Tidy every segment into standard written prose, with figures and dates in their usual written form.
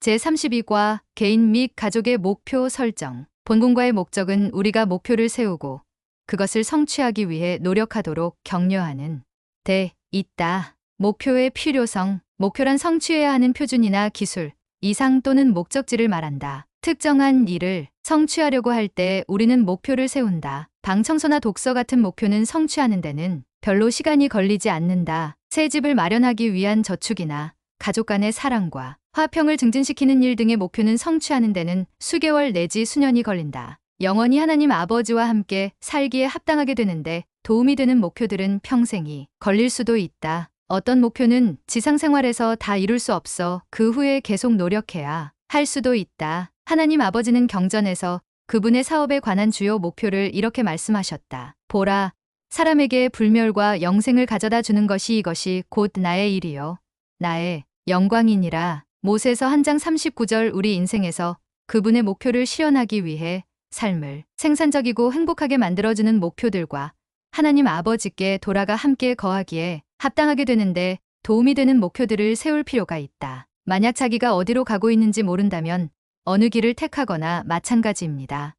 제32과 개인 및 가족의 목표 설정. 본문과의 목적은 우리가 목표를 세우고 그것을 성취하기 위해 노력하도록 격려하는 데 있다. 목표의 필요성. 목표란 성취해야 하는 표준이나 기술, 이상 또는 목적지를 말한다. 특정한 일을 성취하려고 할 때 우리는 목표를 세운다. 방 청소나 독서 같은 목표는 성취하는 데는 별로 시간이 걸리지 않는다. 새 집을 마련하기 위한 저축이나 가족 간의 사랑과 화평을 증진시키는 일 등의 목표는 성취하는 데는 수개월 내지 수년이 걸린다. 영원히 하나님 아버지와 함께 살기에 합당하게 되는데 도움이 되는 목표들은 평생이 걸릴 수도 있다. 어떤 목표는 지상생활에서 다 이룰 수 없어 그 후에 계속 노력해야 할 수도 있다. 하나님 아버지는 경전에서 그분의 사업에 관한 주요 목표를 이렇게 말씀하셨다. 보라, 사람에게 불멸과 영생을 가져다 주는 것이 이것이 곧 나의 일이요 나의 영광이니라. 모세서 1장 39절. 우리 인생에서 그분의 목표를 실현하기 위해 삶을 생산적이고 행복하게 만들어주는 목표들과 하나님 아버지께 돌아가 함께 거하기에 합당하게 되는데 도움이 되는 목표들을 세울 필요가 있다. 만약 자기가 어디로 가고 있는지 모른다면 어느 길을 택하거나 마찬가지입니다.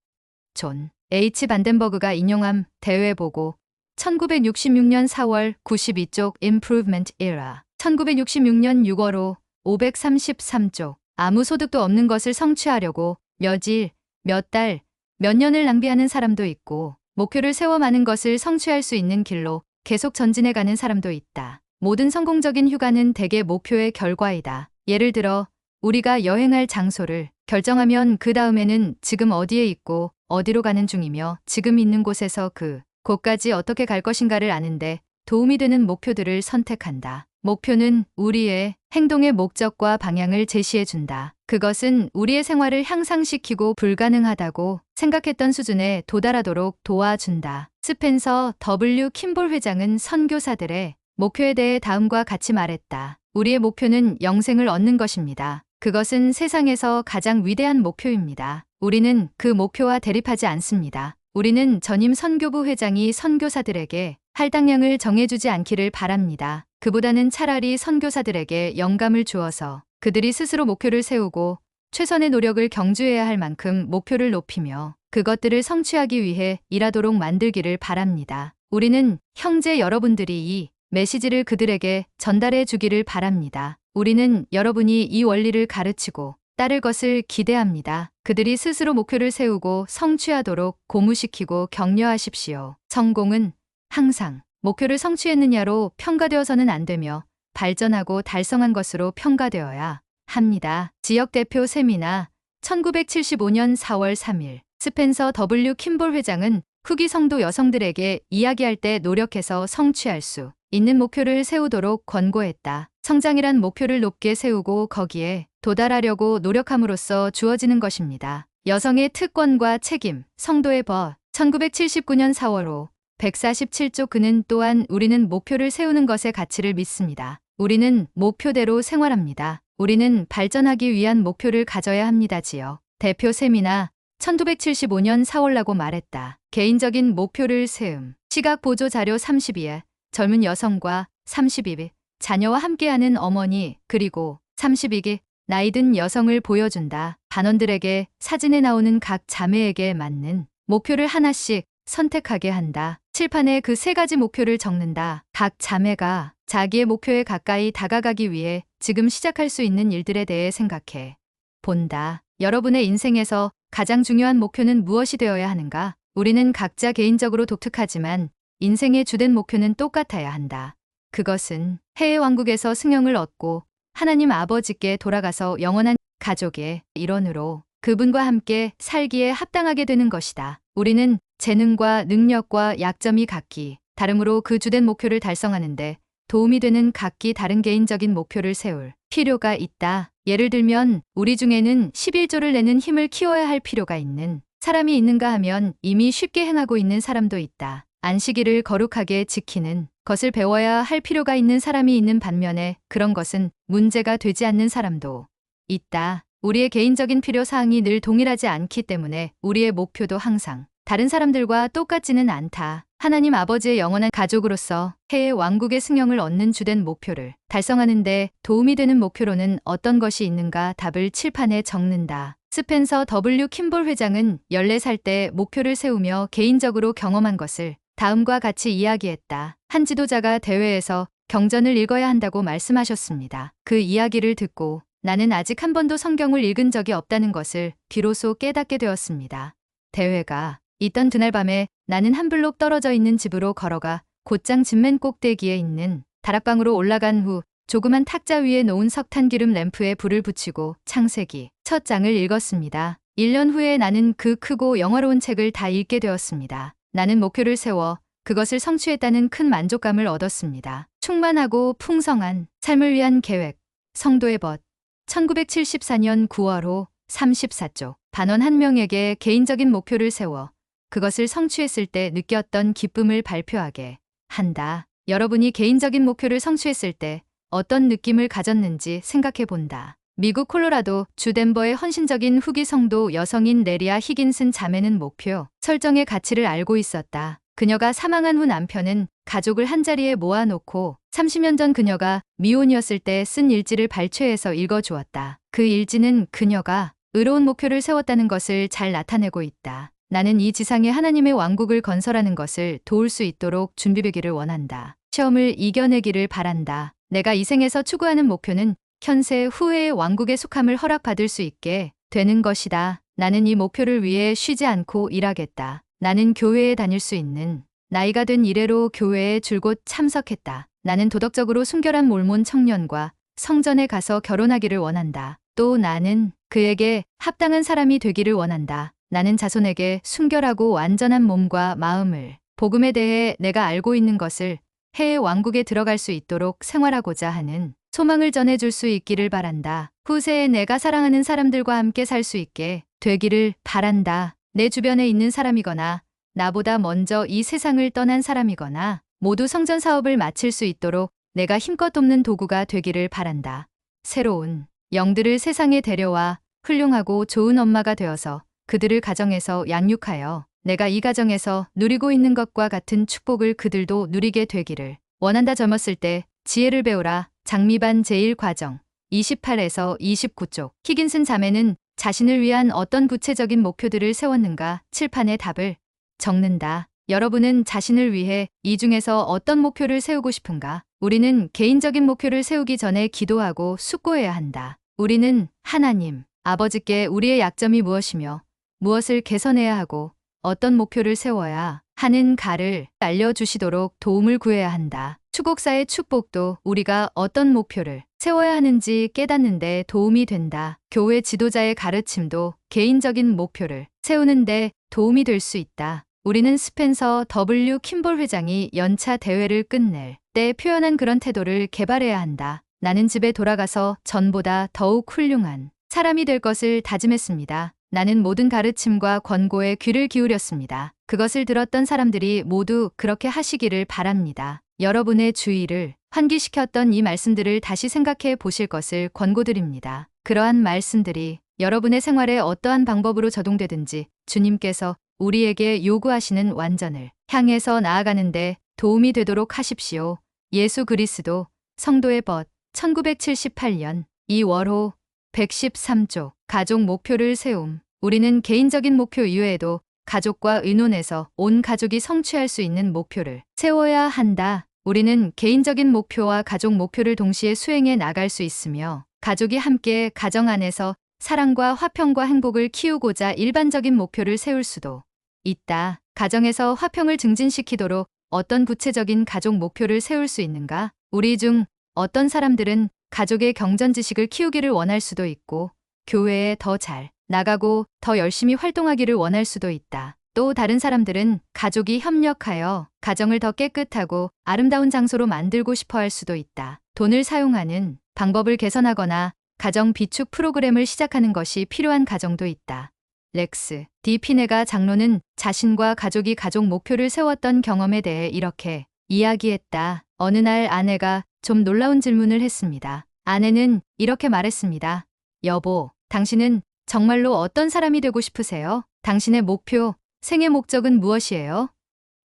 존 H. 반덴버그가 인용함 대회 보고 1966년 4월 92쪽 Improvement Era 1966년 6월 533쪽 아무 소득도 없는 것을 성취하려고 몇 일, 몇 달, 몇 년을 낭비하는 사람도 있고 목표를 세워 많은 것을 성취할 수 있는 길로 계속 전진해 가는 사람도 있다. 모든 성공적인 휴가는 대개 목표의 결과이다. 예를 들어 우리가 여행할 장소를 결정하면 그 다음에는 지금 어디에 있고 어디로 가는 중이며 지금 있는 곳에서 그 곳까지 어떻게 갈 것인가를 아는데 도움이 되는 목표들을 선택한다. 목표는 우리의 행동의 목적과 방향을 제시해 준다. 그것은 우리의 생활을 향상시키고 불가능하다고 생각했던 수준에 도달하도록 도와준다. 스펜서 W. 킴볼 회장은 선교사들의 목표에 대해 다음과 같이 말했다. 우리의 목표는 영생을 얻는 것입니다. 그것은 세상에서 가장 위대한 목표입니다. 우리는 그 목표와 대립하지 않습니다. 우리는 전임 선교부 회장이 선교사들에게 할당량을 정해주지 않기를 바랍니다. 그보다는 차라리 선교사들에게 영감을 주어서 그들이 스스로 목표를 세우고 최선의 노력을 경주해야 할 만큼 목표를 높이며 그것들을 성취하기 위해 일하도록 만들기를 바랍니다. 우리는 형제 여러분들이 이 메시지를 그들에게 전달해 주기를 바랍니다. 우리는 여러분이 이 원리를 가르치고 따를 것을 기대합니다. 그들이 스스로 목표를 세우고 성취하도록 고무시키고 격려하십시오. 성공은 항상 목표를 성취했느냐로 평가되어서는 안 되며 발전하고 달성한 것으로 평가되어야 합니다. 지역 대표 세미나 1975년 4월 3일 스펜서 W. 킴볼 회장은 후기 성도 여성들에게 이야기할 때 노력해서 성취할 수 있는 목표를 세우도록 권고했다. 성장이란 목표를 높게 세우고 거기에 도달하려고 노력함으로써 주어지는 것입니다. 여성의 특권과 책임, 성도의 법, 1979년 4월 5, 147조. 그는 또한 우리는 목표를 세우는 것의 가치를 믿습니다. 우리는 목표대로 생활합니다. 우리는 발전하기 위한 목표를 가져야 합니다지요. 대표 세미나 1975년 4월라고 말했다. 개인적인 목표를 세움. 시각 보조 자료 32에 젊은 여성과 32기 자녀와 함께하는 어머니 그리고 32기 나이든 여성을 보여준다. 반원들에게 사진에 나오는 각 자매에게 맞는 목표를 하나씩 선택하게 한다. 칠판에 그 세 가지 목표를 적는다. 각 자매가 자기의 목표에 가까이 다가가기 위해 지금 시작할 수 있는 일들에 대해 생각해 본다. 여러분의 인생에서 가장 중요한 목표는 무엇이 되어야 하는가? 우리는 각자 개인적으로 독특하지만 인생의 주된 목표는 똑같아야 한다. 그것은 해외 왕국에서 승영을 얻고 하나님 아버지께 돌아가서 영원한 가족의 일원으로 그분과 함께 살기에 합당하게 되는 것이다. 우리는 재능과 능력과 약점이 각기 다르므로 그 주된 목표를 달성하는데 도움이 되는 각기 다른 개인적인 목표를 세울 필요가 있다. 예를 들면 우리 중에는 11조를 내는 힘을 키워야 할 필요가 있는 사람이 있는가 하면 이미 쉽게 행하고 있는 사람도 있다. 안식일을 거룩하게 지키는 것을 배워야 할 필요가 있는 사람이 있는 반면에 그런 것은 문제가 되지 않는 사람도 있다. 우리의 개인적인 필요 사항이 늘 동일하지 않기 때문에 우리의 목표도 항상 다른 사람들과 똑같지는 않다. 하나님 아버지의 영원한 가족으로서 해의 왕국의 승영을 얻는 주된 목표를 달성하는데 도움이 되는 목표로는 어떤 것이 있는가 답을 칠판에 적는다. 스펜서 W. 킴볼 회장은 14살 때 목표를 세우며 개인적으로 경험한 것을 다음과 같이 이야기했다. 한 지도자가 대회에서 경전을 읽어야 한다고 말씀하셨습니다. 그 이야기를 듣고 나는 아직 한 번도 성경을 읽은 적이 없다는 것을 비로소 깨닫게 되었습니다. 대회가 있던 그날 밤에 나는 한 블록 떨어져 있는 집으로 걸어가 곧장 집맨 꼭대기에 있는 다락방으로 올라간 후 조그만 탁자 위에 놓은 석탄기름 램프에 불을 붙이고 창세기 첫 장을 읽었습니다. 1년 후에 나는 그 크고 영화로운 책을 다 읽게 되었습니다. 나는 목표를 세워 그것을 성취했다는 큰 만족감을 얻었습니다. 충만하고 풍성한 삶을 위한 계획, 성도의 벗, 1974년 9월호 34쪽. 반원 한 명에게 개인적인 목표를 세워 그것을 성취했을 때 느꼈던 기쁨을 발표하게 한다. 여러분이 개인적인 목표를 성취했을 때 어떤 느낌을 가졌는지 생각해 본다. 미국 콜로라도 주 덴버의 헌신적인 후기 성도 여성인 레리아 히긴슨 자매는 목표 설정의 가치를 알고 있었다. 그녀가 사망한 후 남편은 가족을 한자리에 모아놓고 30년 전 그녀가 미혼이었을 때 쓴 일지를 발췌해서 읽어주었다. 그 일지는 그녀가 의로운 목표를 세웠다는 것을 잘 나타내고 있다. 나는 이 지상에 하나님의 왕국을 건설하는 것을 도울 수 있도록 준비되기를 원한다. 시험을 이겨내기를 바란다. 내가 이 생에서 추구하는 목표는 현세 후회의 왕국에 속함을 허락받을 수 있게 되는 것이다. 나는 이 목표를 위해 쉬지 않고 일하겠다. 나는 교회에 다닐 수 있는 나이가 된 이래로 교회에 줄곧 참석했다. 나는 도덕적으로 순결한 몰몬 청년과 성전에 가서 결혼하기를 원한다. 또 나는 그에게 합당한 사람이 되기를 원한다. 나는 자손에게 순결하고 완전한 몸과 마음을 복음에 대해 내가 알고 있는 것을 해의 왕국에 들어갈 수 있도록 생활하고자 하는 소망을 전해줄 수 있기를 바란다. 후세에 내가 사랑하는 사람들과 함께 살 수 있게 되기를 바란다. 내 주변에 있는 사람이거나 나보다 먼저 이 세상을 떠난 사람이거나 모두 성전 사업을 마칠 수 있도록 내가 힘껏 돕는 도구가 되기를 바란다. 새로운 영들을 세상에 데려와 훌륭하고 좋은 엄마가 되어서 그들을 가정에서 양육하여 내가 이 가정에서 누리고 있는 것과 같은 축복을 그들도 누리게 되기를 원한다. 젊었을 때 지혜를 배우라. 장미반 제1과정 28에서 29쪽. 히긴슨 자매는 자신을 위한 어떤 구체적인 목표들을 세웠는가 칠판에 답을 적는다. 여러분은 자신을 위해 이 중에서 어떤 목표를 세우고 싶은가? 우리는 개인적인 목표를 세우기 전에 기도하고 숙고해야 한다. 우리는 하나님, 아버지께 우리의 약점이 무엇이며 무엇을 개선해야 하고 어떤 목표를 세워야 하는가를 알려주시도록 도움을 구해야 한다. 추곡사의 축복도 우리가 어떤 목표를 세워야 하는지 깨닫는데 도움이 된다. 교회 지도자의 가르침도 개인적인 목표를 세우는데 도움이 될 수 있다. 우리는 스펜서 W. 킴볼 회장이 연차 대회를 끝낼 때 표현한 그런 태도를 개발해야 한다. 나는 집에 돌아가서 전보다 더욱 훌륭한 사람이 될 것을 다짐했습니다. 나는 모든 가르침과 권고에 귀를 기울였습니다. 그것을 들었던 사람들이 모두 그렇게 하시기를 바랍니다. 여러분의 주의를 환기시켰던 이 말씀들을 다시 생각해 보실 것을 권고드립니다. 그러한 말씀들이 여러분의 생활에 어떠한 방법으로 적용되든지 주님께서 우리에게 요구하시는 완전을 향해서 나아가는데 도움이 되도록 하십시오. 예수 그리스도 성도의 벗 1978년 2월호 113조. 가족 목표를 세움. 우리는 개인적인 목표 이외에도 가족과 의논해서 온 가족이 성취할 수 있는 목표를 세워야 한다. 우리는 개인적인 목표와 가족 목표를 동시에 수행해 나갈 수 있으며 가족이 함께 가정 안에서 사랑과 화평과 행복을 키우고자 일반적인 목표를 세울 수도 있다. 가정에서 화평을 증진시키도록 어떤 구체적인 가족 목표를 세울 수 있는가? 우리 중 어떤 사람들은 가족의 경전 지식을 키우기를 원할 수도 있고 교회에 더 잘 나가고 더 열심히 활동하기를 원할 수도 있다. 또 다른 사람들은 가족이 협력하여 가정을 더 깨끗하고 아름다운 장소로 만들고 싶어 할 수도 있다. 돈을 사용하는 방법을 개선하거나 가정 비축 프로그램을 시작하는 것이 필요한 가정도 있다. 렉스 디 피네가 장로는 자신과 가족이 가족 목표를 세웠던 경험에 대해 이렇게 이야기했다. 어느 날 아내가 좀 놀라운 질문을 했습니다. 아내는 이렇게 말했습니다. 여보, 당신은 정말로 어떤 사람이 되고 싶으세요? 당신의 목표, 생애 목적은 무엇이에요?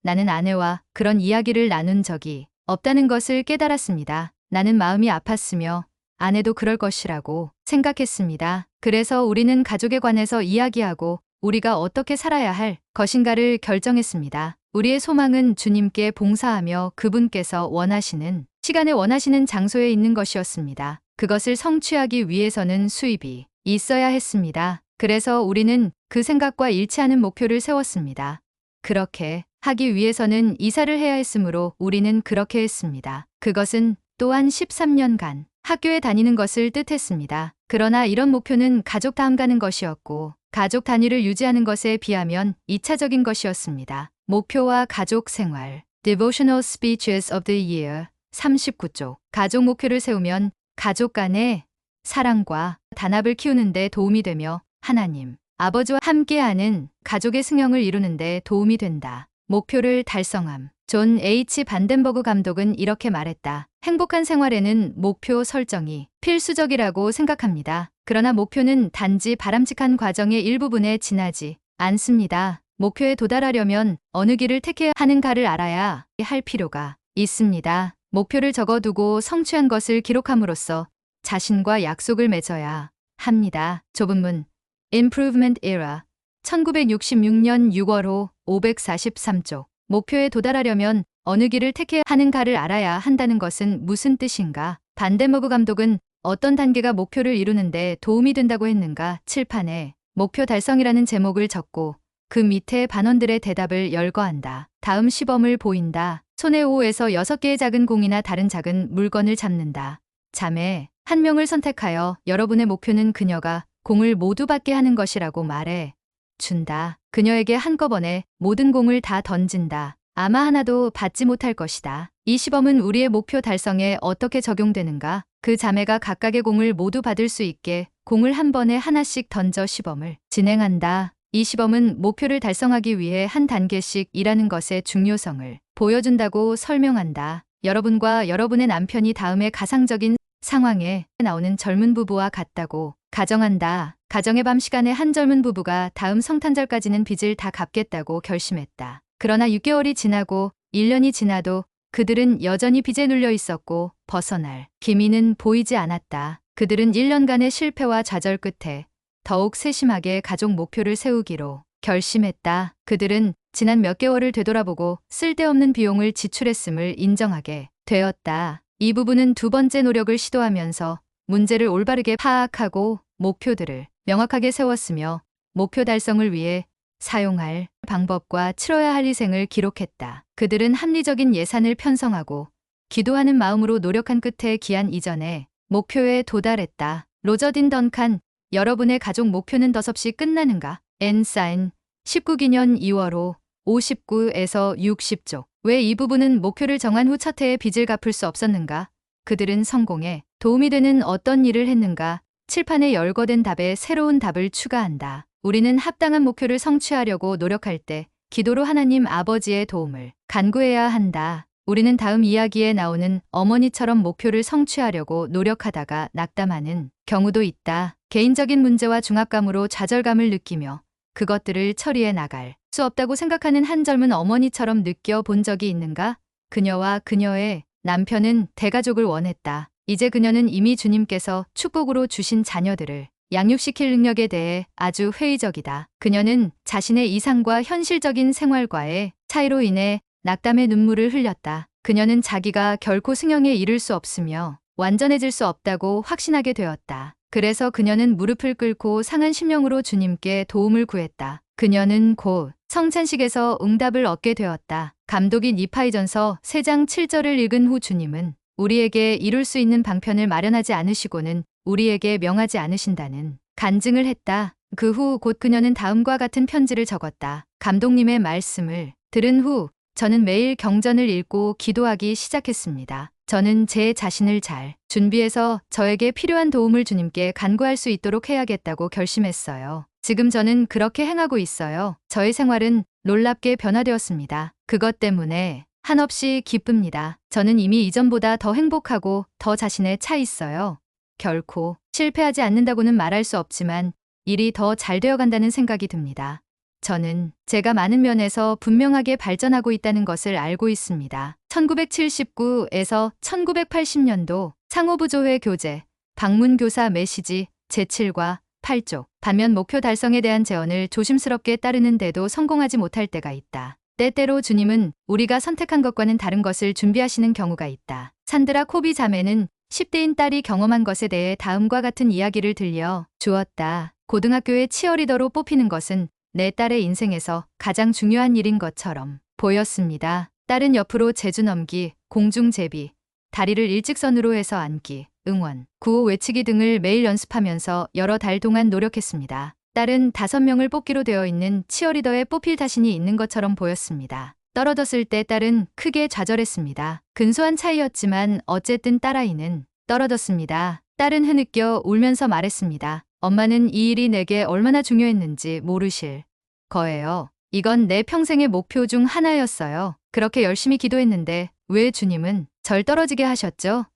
나는 아내와 그런 이야기를 나눈 적이 없다는 것을 깨달았습니다. 나는 마음이 아팠으며 아내도 그럴 것이라고 생각했습니다. 그래서 우리는 가족에 관해서 이야기하고 우리가 어떻게 살아야 할 것인가를 결정했습니다. 우리의 소망은 주님께 봉사하며 그분께서 원하시는 시간에 원하시는 장소에 있는 것이었습니다. 그것을 성취하기 위해서는 수입이 있어야 했습니다. 그래서 우리는 그 생각과 일치하는 목표를 세웠습니다. 그렇게 하기 위해서는 이사를 해야 했으므로 우리는 그렇게 했습니다. 그것은 또한 13년간 학교에 다니는 것을 뜻했습니다. 그러나 이런 목표는 가족 다음 가는 것이었고 가족 단위를 유지하는 것에 비하면 2차적인 것이었습니다. 목표와 가족 생활 Devotional Speeches of the Year 39쪽 가족 목표를 세우면 가족 간의 사랑과 단합을 키우는 데 도움이 되며 하나님, 아버지와 함께하는 가족의 승형을 이루는 데 도움이 된다. 목표를 달성함. 존 H. 반덴버그 감독은 이렇게 말했다. 행복한 생활에는 목표 설정이 필수적이라고 생각합니다. 그러나 목표는 단지 바람직한 과정의 일부분에 지나지 않습니다. 목표에 도달하려면 어느 길을 택해야 하는가를 알아야 할 필요가 있습니다. 목표를 적어두고 성취한 것을 기록함으로써 자신과 약속을 맺어야 합니다. 좁은 문 Improvement Era 1966년 6월호 543쪽 목표에 도달하려면 어느 길을 택해야 하는가를 알아야 한다는 것은 무슨 뜻인가? 반덴버그 감독은 어떤 단계가 목표를 이루는데 도움이 된다고 했는가? 칠판에 목표 달성이라는 제목을 적고 그 밑에 반원들의 대답을 열거한다. 다음 시범을 보인다. 손에 5에서 6개의 작은 공이나 다른 작은 물건을 잡는다. 자매 한 명을 선택하여 여러분의 목표는 그녀가 공을 모두 받게 하는 것이라고 말해 준다. 그녀에게 한꺼번에 모든 공을 다 던진다. 아마 하나도 받지 못할 것이다. 이 시범은 우리의 목표 달성에 어떻게 적용되는가? 그 자매가 각각의 공을 모두 받을 수 있게 공을 한 번에 하나씩 던져 시범을 진행한다. 이 시범은 목표를 달성하기 위해 한 단계씩 일하는 것의 중요성을 보여준다고 설명한다. 여러분과 여러분의 남편이 다음의 가상적인 상황에 나오는 젊은 부부와 같다고 가정한다. 가정의 밤 시간에 한 젊은 부부가 다음 성탄절까지는 빚을 다 갚겠다고 결심했다. 그러나 6개월이 지나고 1년이 지나도 그들은 여전히 빚에 눌려 있었고 벗어날 기미는 보이지 않았다. 그들은 1년간의 실패와 좌절 끝에 더욱 세심하게 가족 목표를 세우기로 결심했다. 그들은 지난 몇 개월을 되돌아보고 쓸데없는 비용을 지출했음을 인정하게 되었다. 이 부부는 두 번째 노력을 시도하면서 문제를 올바르게 파악하고 목표들을 명확하게 세웠으며 목표 달성을 위해 사용할 방법과 치러야 할 희생을 기록했다. 그들은 합리적인 예산을 편성하고 기도하는 마음으로 노력한 끝에 기한 이전에 목표에 도달했다. 로저 딘 던칸, 여러분의 가족 목표는 덧없이 끝나는가? 엔사인 19기년 2월호 59에서 60쪽. 왜 이 부부는 목표를 정한 후 첫 해에 빚을 갚을 수 없었는가? 그들은 성공에 도움이 되는 어떤 일을 했는가? 칠판에 열거된 답에 새로운 답을 추가한다. 우리는 합당한 목표를 성취하려고 노력할 때 기도로 하나님 아버지의 도움을 간구해야 한다. 우리는 다음 이야기에 나오는 어머니처럼 목표를 성취하려고 노력하다가 낙담하는 경우도 있다. 개인적인 문제와 중압감으로 좌절감을 느끼며 그것들을 처리해 나갈 수 없다고 생각하는 한 젊은 어머니처럼 느껴본 적이 있는가? 그녀와 그녀의 남편은 대가족을 원했다. 이제 그녀는 이미 주님께서 축복으로 주신 자녀들을 양육시킬 능력에 대해 아주 회의적이다. 그녀는 자신의 이상과 현실적인 생활과의 차이로 인해 낙담의 눈물을 흘렸다. 그녀는 자기가 결코 승형에 이를 수 없으며 완전해질 수 없다고 확신하게 되었다. 그래서 그녀는 무릎을 꿇고 상한 심령으로 주님께 도움을 구했다. 그녀는 곧 성찬식에서 응답을 얻게 되었다. 감독이 니파이전서 3장 7절을 읽은 후 주님은 우리에게 이룰 수 있는 방편을 마련하지 않으시고는 우리에게 명하지 않으신다는 간증을 했다. 그 후 곧 그녀는 다음과 같은 편지를 적었다. 감독님의 말씀을 들은 후 저는 매일 경전을 읽고 기도하기 시작했습니다. 저는 제 자신을 잘 준비해서 저에게 필요한 도움을 주님께 간구할 수 있도록 해야겠다고 결심했어요. 지금 저는 그렇게 행하고 있어요. 저의 생활은 놀랍게 변화되었습니다. 그것 때문에 한없이 기쁩니다. 저는 이미 이전보다 더 행복하고 더 자신에 차 있어요. 결코 실패하지 않는다고는 말할 수 없지만 일이 더 잘 되어간다는 생각이 듭니다. 저는 제가 많은 면에서 분명하게 발전하고 있다는 것을 알고 있습니다. 1979에서 1980년도 상호부조회 교재, 방문교사 메시지 제7과 8쪽. 반면 목표 달성에 대한 제언을 조심스럽게 따르는데도 성공하지 못할 때가 있다. 때때로 주님은 우리가 선택한 것과는 다른 것을 준비하시는 경우가 있다. 산드라 코비 자매는 10대인 딸이 경험한 것에 대해 다음과 같은 이야기를 들려 주었다. 고등학교의 치어리더로 뽑히는 것은 내 딸의 인생에서 가장 중요한 일인 것처럼 보였습니다. 딸은 옆으로 제주 넘기, 공중제비, 다리를 일직선으로 해서 앉기, 응원, 구호 외치기 등을 매일 연습하면서 여러 달 동안 노력했습니다. 딸은 5명을 뽑기로 되어 있는 치어리더에 뽑힐 자신이 있는 것처럼 보였습니다. 떨어졌을 때 딸은 크게 좌절했습니다. 근소한 차이였지만 어쨌든 딸아이는 떨어졌습니다. 딸은 흐느껴 울면서 말했습니다. 엄마는 이 일이 내게 얼마나 중요했는지 모르실 거예요. 이건 내 평생의 목표 중 하나였어요. 그렇게 열심히 기도했는데 왜 주님은 절 떨어지게 하셨죠?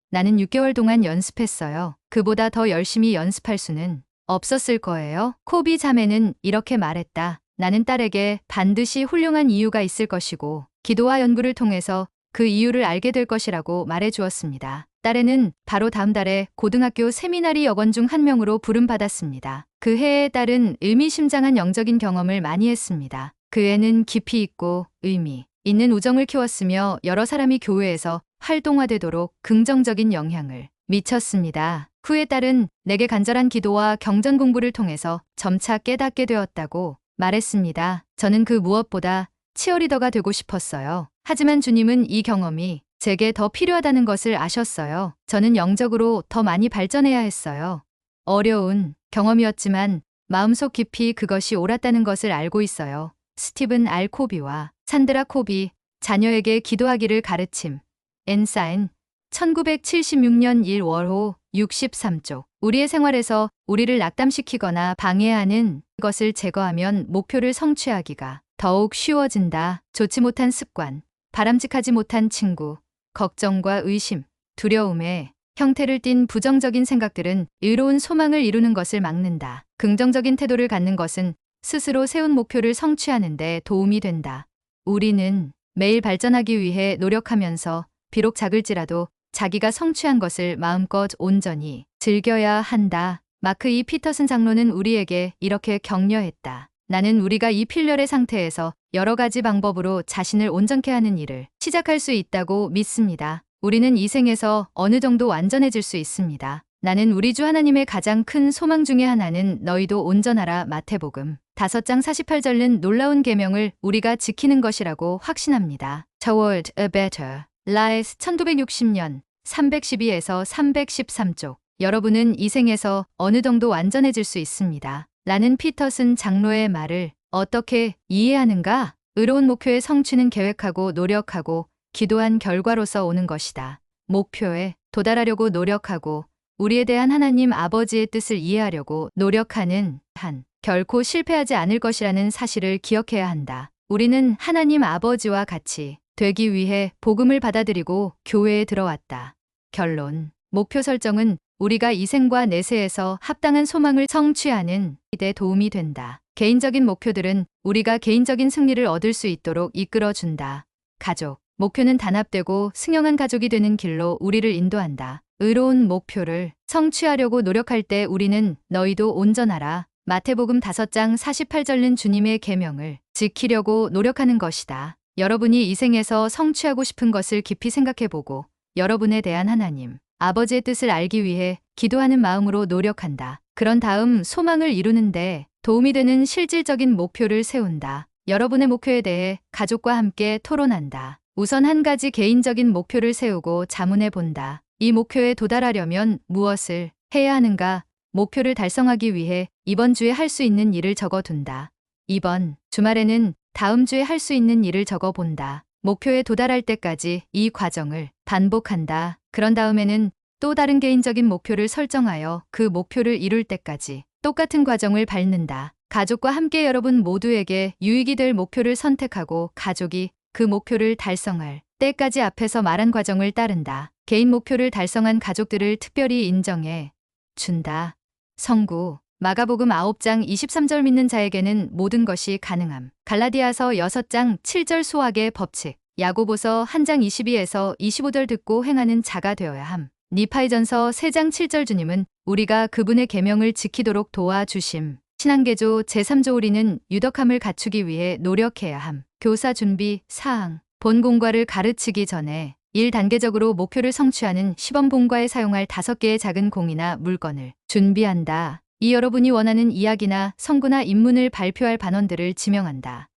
나는 6개월 동안 연습했어요. 그보다 더 열심히 연습할 수는 없었을 거예요. 코비 자매는 이렇게 말했다. 나는 딸에게 반드시 훌륭한 이유가 있을 것이고 기도와 연구를 통해서 그 이유를 알게 될 것이라고 말해 주었습니다. 딸에는 바로 다음 달에 고등학교 세미나리 여건 중 한 명으로 부름받았습니다. 그 해에 딸은 의미심장한 영적인 경험을 많이 했습니다. 그 애는 깊이 있고 의미 있는 우정을 키웠으며 여러 사람이 교회에서 활동화되도록 긍정적인 영향을 미쳤습니다. 후에 딸은 내게 간절한 기도와 경전 공부를 통해서 점차 깨닫게 되었다고 말했습니다. 저는 그 무엇보다 치어리더가 되고 싶었어요. 하지만 주님은 이 경험이 제게 더 필요하다는 것을 아셨어요. 저는 영적으로 더 많이 발전해야 했어요. 어려운 경험이었지만 마음속 깊이 그것이 옳았다는 것을 알고 있어요. 스티븐 알 코비와 산드라 코비, 자녀에게 기도하기를 가르침. 엔사인 1976년 1월호 63쪽. 우리의 생활에서 우리를 낙담시키거나 방해하는 것을 제거하면 목표를 성취하기가 더욱 쉬워진다. 좋지 못한 습관, 바람직하지 못한 친구, 걱정과 의심, 두려움의 형태를 띤 부정적인 생각들은 의로운 소망을 이루는 것을 막는다. 긍정적인 태도를 갖는 것은 스스로 세운 목표를 성취하는 데 도움이 된다. 우리는 매일 발전하기 위해 노력하면서 비록 작을지라도 자기가 성취한 것을 마음껏 온전히 즐겨야 한다. 마크 이 피터슨 장로는 우리에게 이렇게 격려했다. 나는 우리가 이 필렬의 상태에서 여러 가지 방법으로 자신을 온전케 하는 일을 시작할 수 있다고 믿습니다. 우리는 이 생에서 어느 정도 완전해질 수 있습니다. 나는 우리 주 하나님의 가장 큰 소망 중에 하나는 너희도 온전하라 마태복음 5장 48절은 놀라운 계명을 우리가 지키는 것이라고 확신합니다. Toward a Better Life 1960년 312에서 313쪽. 여러분은 이 생에서 어느 정도 완전해질 수 있습니다. 라는 피터슨 장로의 말을 어떻게 이해하는가? 의로운 목표의 성취는 계획하고 노력하고 기도한 결과로서 오는 것이다. 목표에 도달하려고 노력하고 우리에 대한 하나님 아버지의 뜻을 이해하려고 노력하는 한 결코 실패하지 않을 것이라는 사실을 기억해야 한다. 우리는 하나님 아버지와 같이 되기 위해 복음을 받아들이고 교회에 들어왔다. 결론. 목표 설정은 우리가 이 생과 내세에서 합당한 소망을 성취하는 데 도움이 된다. 개인적인 목표들은 우리가 개인적인 승리를 얻을 수 있도록 이끌어준다. 가족. 목표는 단합되고 승용한 가족이 되는 길로 우리를 인도한다. 의로운 목표를 성취하려고 노력할 때 우리는 너희도 온전하라. 마태복음 5장 48절은 주님의 계명을 지키려고 노력하는 것이다. 여러분이 이 생에서 성취하고 싶은 것을 깊이 생각해보고 여러분에 대한 하나님, 아버지의 뜻을 알기 위해 기도하는 마음으로 노력한다. 그런 다음 소망을 이루는데 도움이 되는 실질적인 목표를 세운다. 여러분의 목표에 대해 가족과 함께 토론한다. 우선 한 가지 개인적인 목표를 세우고 자문해 본다. 이 목표에 도달하려면 무엇을 해야 하는가? 목표를 달성하기 위해 이번 주에 할 수 있는 일을 적어둔다. 이번 주말에는 다음 주에 할 수 있는 일을 적어본다. 목표에 도달할 때까지 이 과정을 반복한다. 그런 다음에는 또 다른 개인적인 목표를 설정하여 그 목표를 이룰 때까지 똑같은 과정을 밟는다. 가족과 함께 여러분 모두에게 유익이 될 목표를 선택하고 가족이 그 목표를 달성할 때까지 앞에서 말한 과정을 따른다. 개인 목표를 달성한 가족들을 특별히 인정해 준다. 성구 마가복음 9장 23절 믿는 자에게는 모든 것이 가능함. 갈라디아서 6장 7절 수학의 법칙. 야고보서 1장 22에서 25절 듣고 행하는 자가 되어야 함. 니파이전서 3장 7절 주님은 우리가 그분의 계명을 지키도록 도와주심. 신앙개조 제3조 우리는 유덕함을 갖추기 위해 노력해야 함. 교사 준비 사항. 본 공과를 가르치기 전에 1단계적으로 목표를 성취하는 시범 본과에 사용할 5개의 작은 공이나 물건을 준비한다. 이 여러분이 원하는 이야기나 성구나 인문을 발표할 반원들을 지명한다.